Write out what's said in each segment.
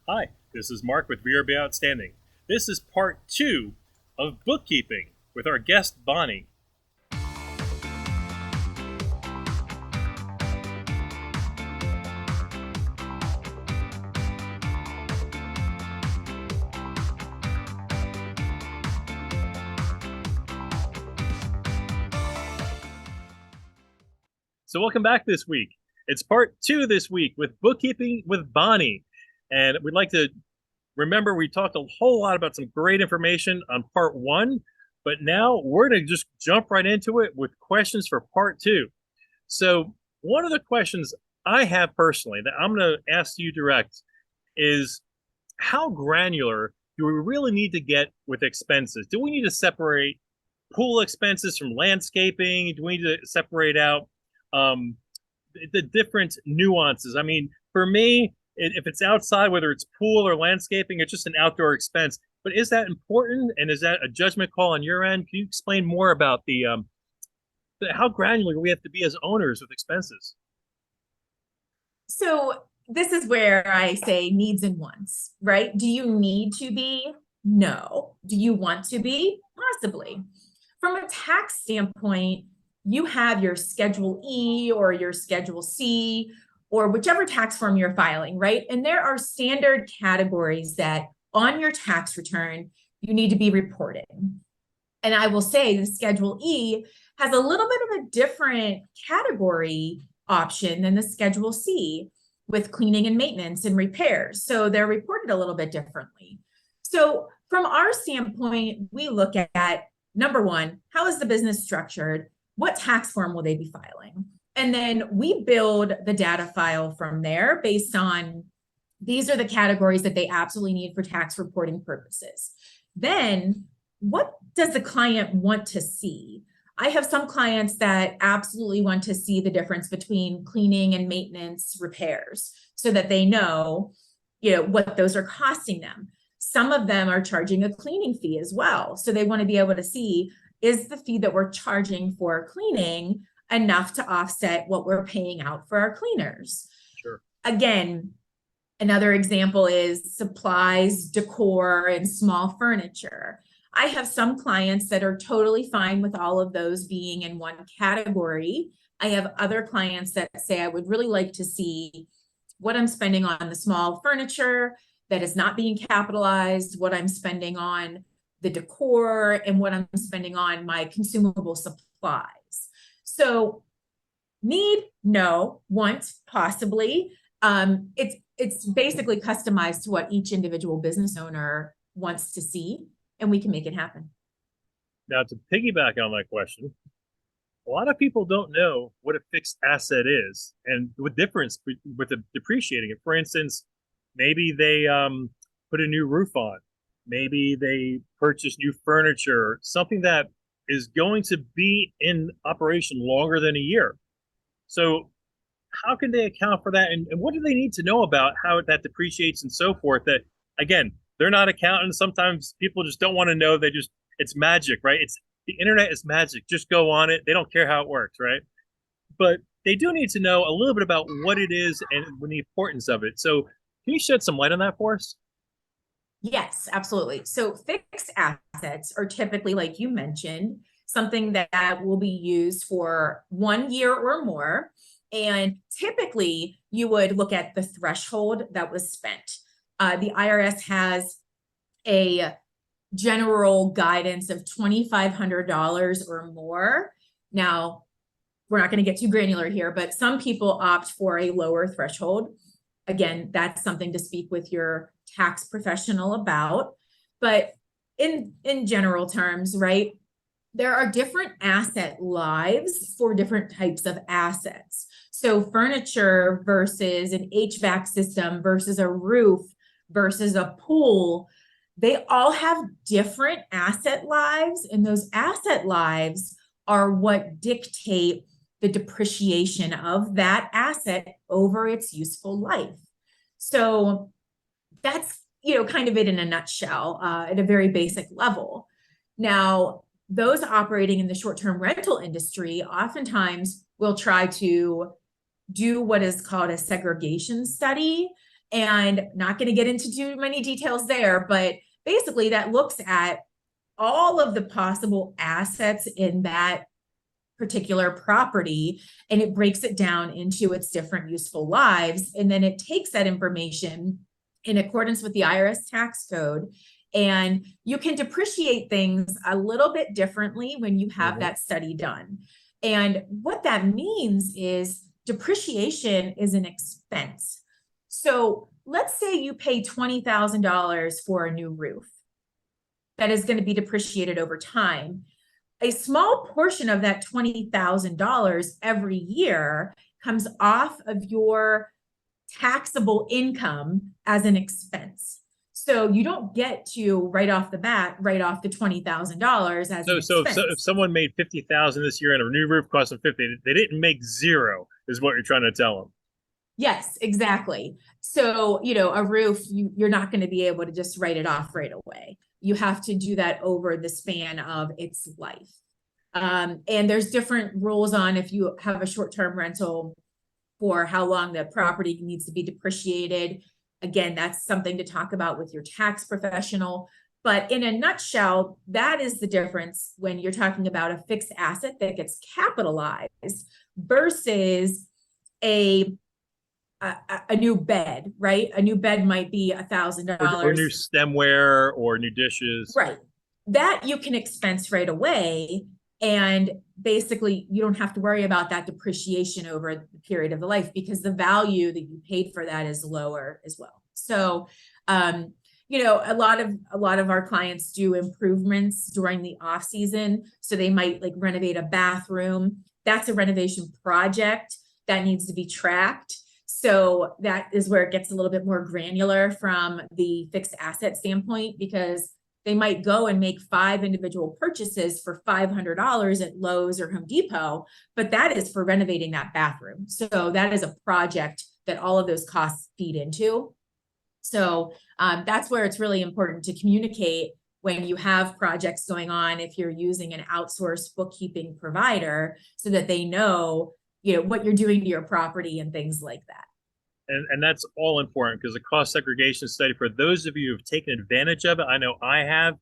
Hi, this is Mark with VRBO Outstanding. This is part 2 of bookkeeping with our guest Bonnie. So welcome back this week. It's part 2 this week with bookkeeping with Bonnie. And we'd like to remember we talked a whole lot about some great information on part 1, but now we're going to just jump right into it with questions for part 2. So one of the questions I have personally that I'm going to ask you direct is, how granular do we really need to get with expenses? Do we need to separate pool expenses from landscaping? Do we need to separate out the different nuances? I mean, for me, if it's outside, whether it's pool or landscaping, it's just an outdoor expense. But is that important? And is that a judgment call on your end? Can you explain more about how granular we have to be as owners with expenses? So this is where I say needs and wants, right? Do you need to be? No. Do you want to be? Possibly. From a tax standpoint, you have your Schedule E or your Schedule C or whichever tax form you're filing, right? And there are standard categories that on your tax return, you need to be reporting. And I will say the Schedule E has a little bit of a different category option than the Schedule C with cleaning and maintenance and repairs. So they're reported a little bit differently. So from our standpoint, we look at number one, how is the business structured? What tax form will they be filing? And then we build the data file from there based on these are the categories that they absolutely need for tax reporting purposes. Then what does the client want to see? I have some clients that absolutely want to see the difference between cleaning and maintenance repairs so that they know, what those are costing them. Some of them are charging a cleaning fee as well. So they want to be able to see, is the fee that we're charging for cleaning enough to offset what we're paying out for our cleaners? Sure. Again, another example is supplies, decor, and small furniture. I have some clients that are totally fine with all of those being in one category. I have other clients that say, I would really like to see what I'm spending on the small furniture that is not being capitalized, what I'm spending on the decor, and what I'm spending on my consumable supplies. So need, no. Want, possibly. It's basically customized to what each individual business owner wants to see, and we can make it happen. Now, to piggyback on that question, a lot of people don't know what a fixed asset is and the difference with the depreciating it. For instance, maybe they put a new roof on, maybe they purchase new furniture, something that is going to be in operation longer than a year. So how can they account for that? And what do they need to know about how that depreciates and so forth? That, again, they're not accountants. Sometimes people just don't want to know. It's magic, right? The internet is magic. Just go on it. They don't care how it works, right? But they do need to know a little bit about what it is and the importance of it. So can you shed some light on that for us? Yes, absolutely. So fixed assets are typically, like you mentioned, something that will be used for 1 year or more. And typically you would look at the threshold that was spent. The IRS has a general guidance of $2,500 or more. Now, we're not going to get too granular here, but some people opt for a lower threshold. Again, that's something to speak with your tax professional about. But in general terms, right, there are different asset lives for different types of assets. So furniture versus an HVAC system versus a roof versus a pool, they all have different asset lives, and those asset lives are what dictate the depreciation of that asset over its useful life. So that's, kind of it in a nutshell, at a very basic level. Now, those operating in the short-term rental industry oftentimes will try to do what is called a segregation study And not going to get into too many details there, but basically that looks at all of the possible assets in that particular property, and it breaks it down into its different useful lives. And then it takes that information in accordance with the IRS tax code, and you can depreciate things a little bit differently when you have that study done. And what that means is depreciation is an expense. So let's say you pay $20,000 for a new roof that is going to be depreciated over time. A small portion of that $20,000 every year comes off of your taxable income as an expense. So you don't get to right off the bat, write off the $20,000 as an expense. If someone made 50,000 this year and a new roof cost them 50, they didn't make zero, is what you're trying to tell them. Yes, exactly. So, a roof, you're not going to be able to just write it off right away. You have to do that over the span of its life. And there's different rules on if you have a short-term rental for how long the property needs to be depreciated. Again, that's something to talk about with your tax professional. But in a nutshell, that is the difference when you're talking about a fixed asset that gets capitalized versus a new bed, right? A new bed might be $1,000. Or new stemware or new dishes. Right. That you can expense right away. And basically, you don't have to worry about that depreciation over the period of the life because the value that you paid for that is lower as well. So, a lot of our clients do improvements during the off season. So they might like renovate a bathroom. That's a renovation project that needs to be tracked. So that is where it gets a little bit more granular from the fixed asset standpoint, because they might go and make 5 individual purchases for $500 at Lowe's or Home Depot, but that is for renovating that bathroom. So that is a project that all of those costs feed into. So that's where it's really important to communicate when you have projects going on, if you're using an outsourced bookkeeping provider, so that they know, what you're doing to your property and things like that. And that's all important, because the cost segregation study, for those of you who've taken advantage of it, I know I have,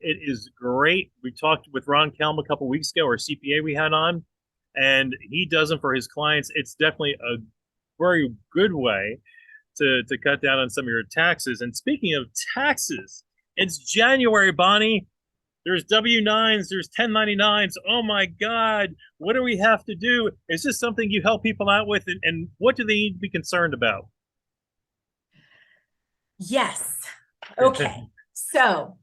it is great. We talked with Ron Kelm a couple weeks ago, our CPA we had on, and he does them for his clients. It's definitely a very good way to cut down on some of your taxes. And speaking of taxes, it's January, Bonnie. There's W-9s, there's 1099s. Oh my God, what do we have to do? Is this something you help people out with? And what do they need to be concerned about? Yes. Okay. So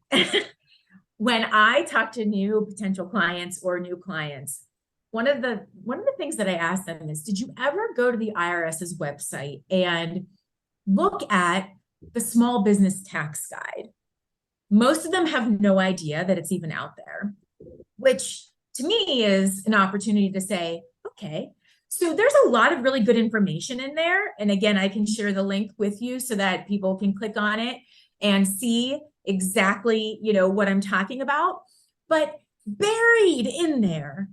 when I talk to new potential clients or new clients, one of the things that I ask them is, did you ever go to the IRS's website and look at the small business tax guide? Most of them have no idea that it's even out there, which to me is an opportunity to say, okay, so there's a lot of really good information in there. And again, I can share the link with you so that people can click on it and see exactly, what I'm talking about. But buried in there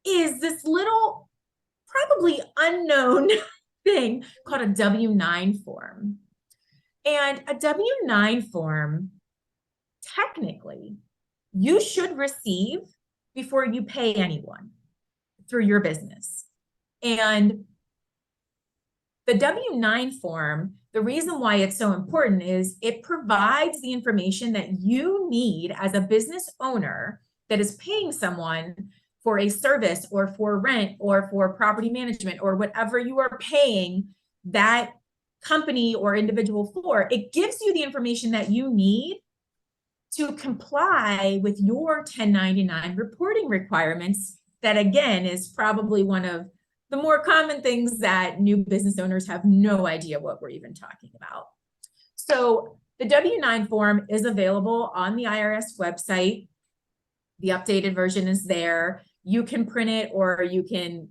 is this little, probably unknown thing called a W-9 form. And a W-9 form, technically, you should receive before you pay anyone through your business. And the W-9 form, the reason why it's so important is it provides the information that you need as a business owner that is paying someone for a service or for rent or for property management or whatever you are paying that company or individual for. It gives you the information that you need to comply with your 1099 reporting requirements. That again is probably one of the more common things that new business owners have no idea what we're even talking about. So the W-9 form is available on the IRS website. The updated version is there. You can print it, or you can,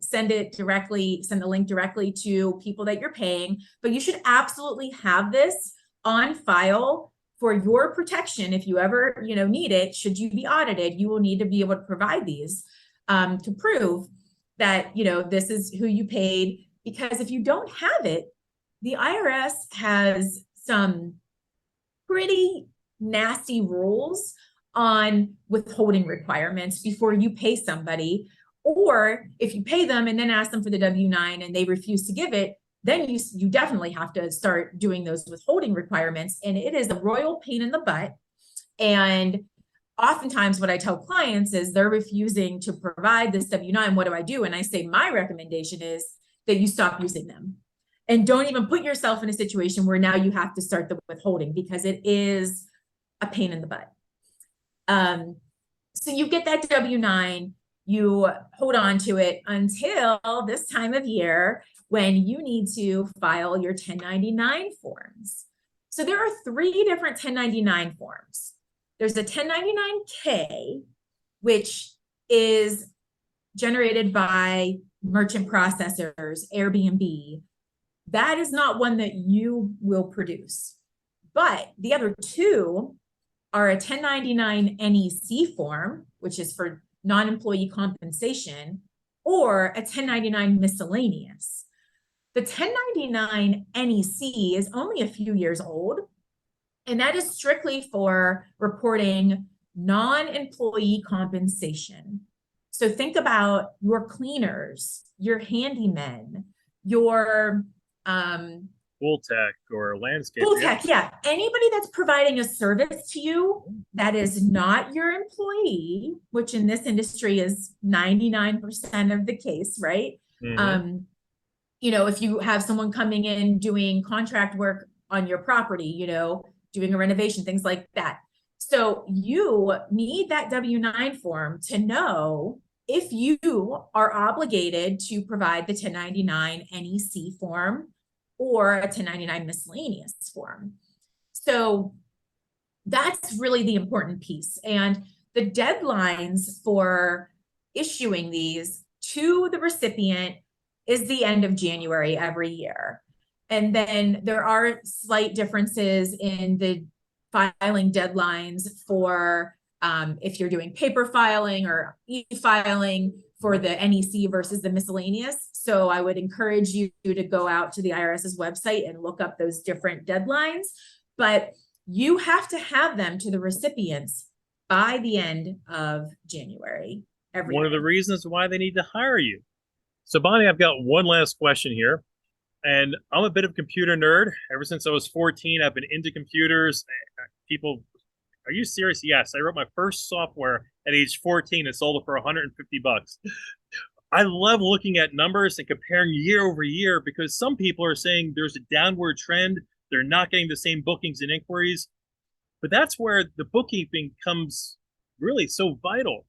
send the link directly to people that you're paying, but you should absolutely have this on file for your protection. If you ever, need it, should you be audited, you will need to be able to provide these to prove that, this is who you paid. Because if you don't have it, the IRS has some pretty nasty rules on withholding requirements before you pay somebody. Or if you pay them and then ask them for the W-9 and they refuse to give it, then you definitely have to start doing those withholding requirements. And it is a royal pain in the butt. And oftentimes what I tell clients is they're refusing to provide this W-9. What do I do? And I say, my recommendation is that you stop using them and don't even put yourself in a situation where now you have to start the withholding, because it is a pain in the butt. So you get that W-9, you hold on to it until this time of year when you need to file your 1099 forms. So there are 3 different 1099 forms. There's a 1099-K, which is generated by merchant processors, Airbnb. That is not one that you will produce. But the other 2 are a 1099 NEC form, which is for non-employee compensation, or a 1099 miscellaneous. The 1099 NEC is only a few years old, and that is strictly for reporting non-employee compensation. So think about your cleaners, your handymen, your Pool tech or landscape. pool tech, yeah. Anybody that's providing a service to you that is not your employee, which in this industry is 99% of the case, right? You know, if you have someone coming in doing contract work on your property, you know, doing a renovation, things like that. So you need that W-9 form to know if you are obligated to provide the 1099 NEC form or a 1099 miscellaneous form. So that's really the important piece. And the deadlines for issuing these to the recipient is the end of January every year. And then there are slight differences in the filing deadlines for if you're doing paper filing or e-filing for the NEC versus the miscellaneous. So I would encourage you to go out to the IRS's website and look up those different deadlines, but you have to have them to the recipients by the end of January every year. One of the reasons why they need to hire you. So Bonnie, I've got one last question here. And I'm a bit of a computer nerd. Ever since I was 14, I've been into computers. People, are you serious? Yes, I wrote my first software at age 14 and sold it for 150 bucks. I love looking at numbers and comparing year over year, because some people are saying there's a downward trend. They're not getting the same bookings and inquiries. But that's where the bookkeeping comes really so vital.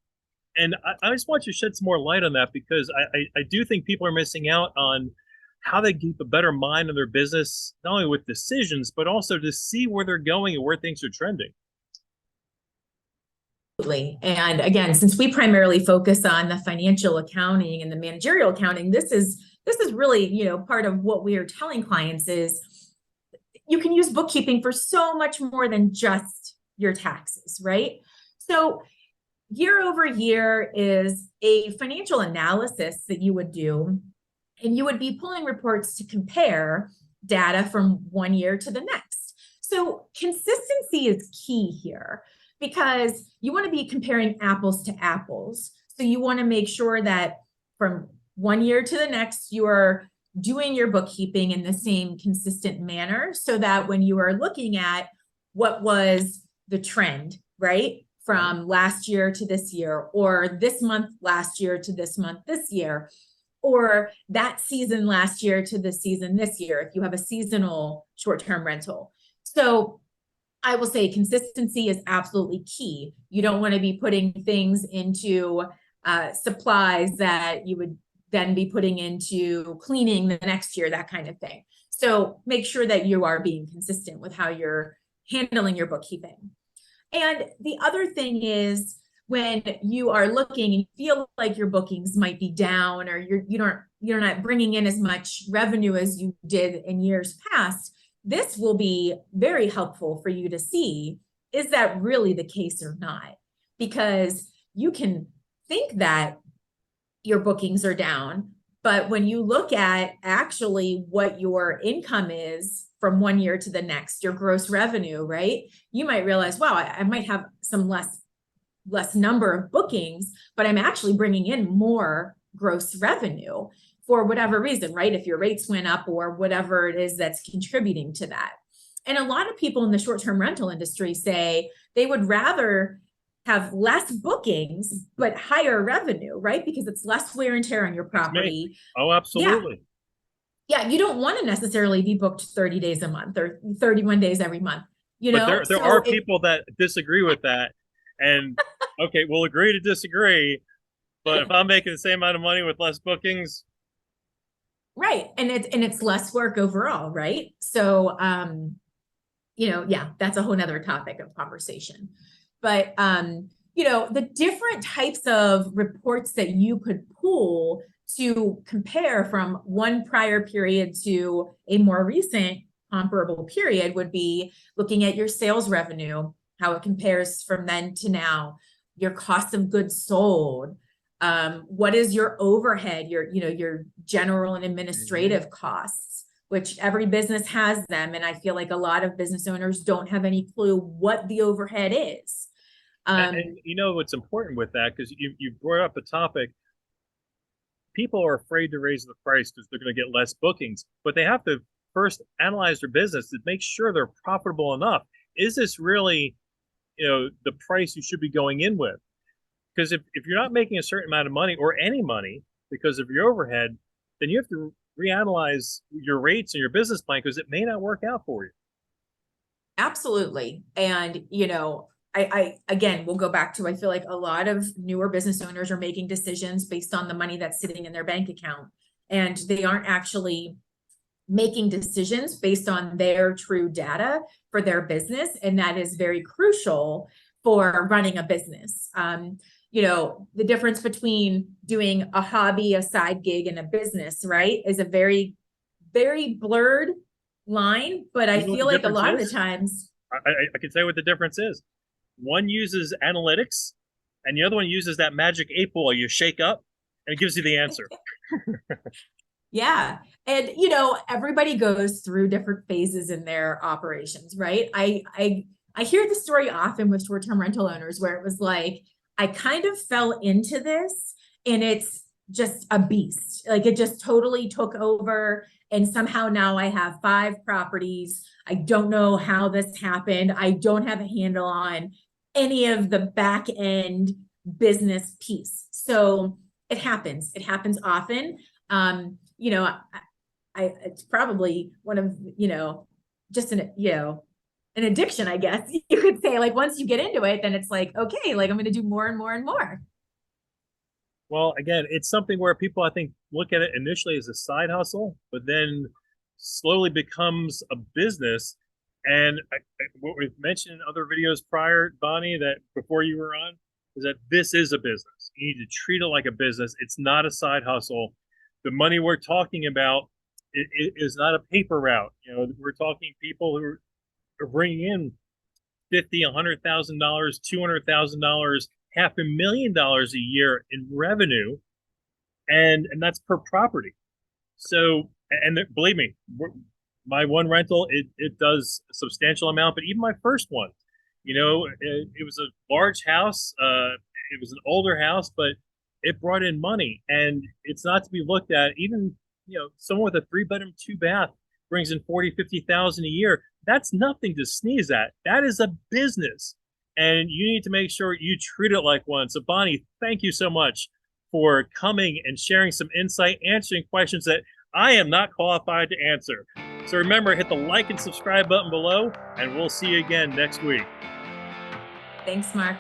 And I just want you to shed some more light on that, because I do think people are missing out on how they keep a better mind on their business, not only with decisions, but also to see where they're going and where things are trending. And again, since we primarily focus on the financial accounting and the managerial accounting, this is really, you know, part of what we are telling clients is you can use bookkeeping for so much more than just your taxes, right? So year over year is a financial analysis that you would do, and you would be pulling reports to compare data from one year to the next. So consistency is key here, because you want to be comparing apples to apples. So you want to make sure that from one year to the next, you are doing your bookkeeping in the same consistent manner, so that when you are looking at what was the trend, right? From last year to this year, or this month last year to this month this year, or that season last year to the season this year, if you have a seasonal short-term rental. So I will say consistency is absolutely key. You don't want to be putting things into supplies that you would then be putting into cleaning the next year, that kind of thing. So make sure that you are being consistent with how you're handling your bookkeeping. And the other thing is, when you are looking and feel like your bookings might be down, or you're not bringing in as much revenue as you did in years past, this will be very helpful for you to see, is that really the case or not? Because you can think that your bookings are down, But when you look at actually what your income is from one year to the next, your gross revenue, right? You might realize, wow, I might have some less number of bookings, but I'm actually bringing in more gross revenue for whatever reason, right? If your rates went up or whatever it is that's contributing to that. And a lot of people in the short-term rental industry say they would rather have less bookings, but higher revenue, right? Because it's less wear and tear on your property. Oh, absolutely. Yeah, you don't want to necessarily be booked 30 days a month or 31 days every month, you But know? there are people that disagree with that. And okay, we'll agree to disagree. But if I'm making the same amount of money with less bookings, right. And it's less work overall, right? So yeah, that's a whole nother topic of conversation. But the different types of reports that you could pull to compare from one prior period to a more recent comparable period would be looking at your sales revenue, how it compares from then to now, your cost of goods sold, what is your overhead, your general and administrative costs, which every business has them. And I feel like a lot of business owners don't have any clue what the overhead is. and what's important with that, because you brought up a topic, people are afraid to raise the price because they're going to get less bookings, but they have to first analyze their business to make sure they're profitable enough. Is this really, the price you should be going in with? Because if you're not making a certain amount of money or any money because of your overhead, then you have to reanalyze your rates and your business plan because it may not work out for you. Absolutely. And, I again, we'll go back to, I feel like a lot of newer business owners are making decisions based on the money that's sitting in their bank account, and they aren't actually making decisions based on their true data for their business. And that is very crucial for running a business. The difference between doing a hobby, a side gig, and a business, right, is a very, very blurred line. But I feel like a lot of the times, I can tell you what the difference is. One uses analytics, and the other one uses that magic 8 ball you shake up, and it gives you the answer. Yeah. And, everybody goes through different phases in their operations, right? I hear the story often with short-term rental owners where it was like, I kind of fell into this and it's just a beast. Like it just totally took over. And somehow now I have 5 properties. I don't know how this happened. I don't have a handle on any of the back end business piece. So it happens. It happens often. It's probably one of, just an addiction, I guess you could say. Like once you get into it, then it's like, okay, like I'm going to do more and more and more. Well, again, it's something where people, I think, look at it initially as a side hustle, but then slowly becomes a business. And what we've mentioned in other videos prior, Bonnie, that before you were on, is that this is a business. You need to treat it like a business. It's not a side hustle. The money we're talking about is not a paper route. We're talking people who are bringing in $50,000, $100,000, $200,000, $500,000 a year in revenue, and that's per property. So, and believe me, my one rental, it does a substantial amount, but even my first one, it was a large house. It was an older house, but it brought in money, and it's not to be looked at. Even, someone with a 3-bedroom, 2-bath brings in 40, 50,000 a year. That's nothing to sneeze at. That is a business, and you need to make sure you treat it like one. So Bonnie, thank you so much for coming and sharing some insight, answering questions that I am not qualified to answer. So remember, hit the like and subscribe button below, and we'll see you again next week. Thanks, Mark.